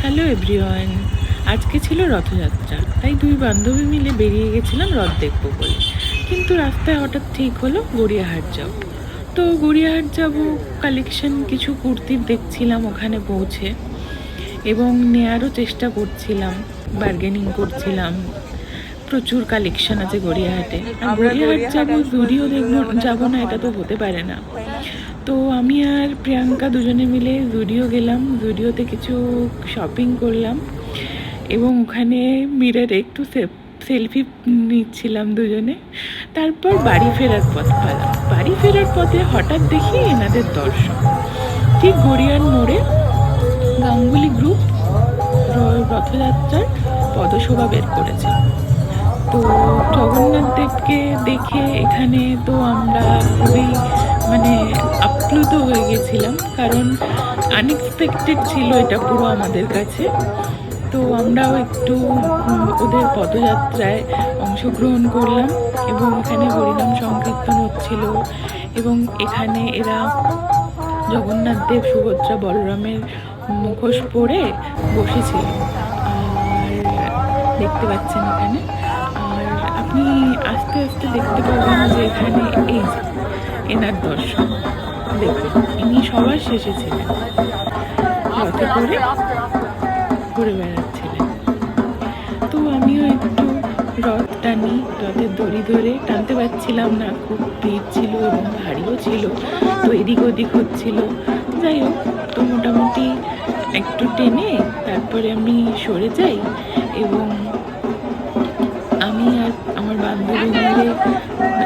Hello everyone, আজকে ছিল রথযাত্রা, তাই দুই বান্ধবী মিলে বেরিয়ে গেছিলাম রথ দেখবো বলে। কিন্তু রাস্তায় হঠাৎ ঠিক হলো গড়িয়াহাট যাব। তো গড়িয়াহাট যাব, কালেকশন কিছু কুর্তির দেখছিলাম ওখানে পৌঁছে, এবং নেয়ারও চেষ্টা করছিলাম, বার্গেনিং করছিলাম। প্রচুর কালেকশন আছে গড়িয়াহাটে, আর গড়িয়াহাট যাবো জুডিও দেখবো যাবো না, এটা তো হতে পারে না। তো আমি আর প্রিয়াঙ্কা দুজনে মিলে জুডিও গেলাম, জুডিওতে কিছু শপিং করলাম, এবং ওখানে মিররে একটু সেলফি নিচ্ছিলাম দুজনে। তারপর বাড়ি ফেরার পথ পেলাম, বাড়ি ফেরার পথে হঠাৎ দেখি এনাদের দর্শন। ঠিক গড়িয়ার মোড়ে গাঙ্গুলি গ্রুপ রথযাত্রার পদশোভা বের করেছে। তো জগন্নাথ দেবকে দেখে এখানে তো আমরা খুবই আপ্লুত হয়ে গেছিলাম, কারণ আনএক্সপেক্টেড ছিল এটা পুরো আমাদের কাছে। তো আমরাও একটু ওদের পদযাত্রায় অংশগ্রহণ করলাম, এবং এখানে হরিনাম সংকীর্তন হচ্ছিল, এবং এখানে এরা জগন্নাথ দেব, সুভদ্রা, বলরামের মুখোশ পরে বসেছিল, আর দেখতে পাচ্ছেন এখানে। আর আপনি আস্তে আস্তে দেখতে পাবেন যে এখানে এই যে এনার দর্শন দেখবেন, ইনি সবার শেষে ছিলেন, রথে করে ঘুরে বেড়াচ্ছিলেন। তো আমিও একটু রথ টানি, রথের দড়ি ধরে টানতে পারছিলাম না, খুব ভিড় ছিল এবং ভারীও ছিল, তো এদিক ওদিক হচ্ছিল। যাই হোক, তো মোটামুটি একটু টেনে তারপরে আমি সরে যাই, এবং আমি আর আমার বান্ধবী মিলে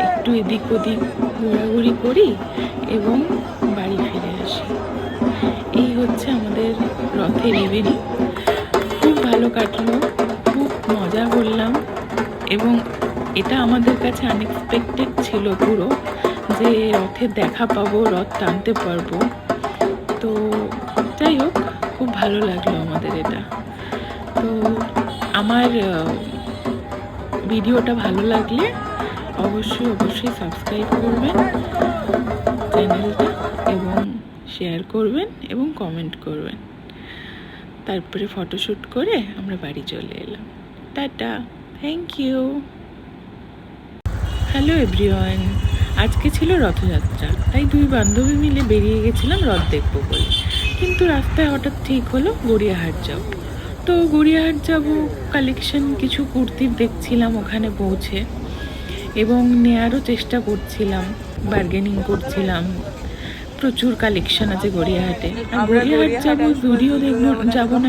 একটু এদিক ওদিক ঘোরাঘুরি করি এবং বাড়ি ফিরে আসি। এই হচ্ছে আমাদের রথের ইভেনিং। খুব ভালো কাটলো, খুব মজা করলাম, এবং এটা আমাদের কাছে আনএক্সপেক্টেড ছিল পুরো, যে রথের দেখা পাবো, রথ টানতে পারবো। তো যাই হোক, খুব ভালো লাগলো আমাদের এটা। তো আমার ভিডিওটা ভালো লাগলে অবশ্যই সাবস্ক্রাইব করবেন চ্যানেলটা, এবং শেয়ার করবেন এবং কমেন্ট করবেন। তারপরে ফটোশ্যুট করে আমরা বাড়ি চলে এলাম। Tata, thank you. Hello everyone, আজকে ছিল রথযাত্রা, তাই দুই বান্ধবী মিলে বেরিয়ে গেছিলাম রথ দেখবো বলে। কিন্তু রাস্তায় হঠাৎ ঠিক হলো গড়িয়াহাট যাব। তো গড়িয়াহাট যাব, কালেকশন কিছু কুর্তির দেখছিলাম ওখানে পৌঁছে, এবং নেয়ারও চেষ্টা করছিলাম, বার্গেনিং করছিলাম। প্রচুর কালেকশন আছে গড়িয়াহাটে, আর গড়িয়াহাট যাবো জুডিও দেখবো যাবো না,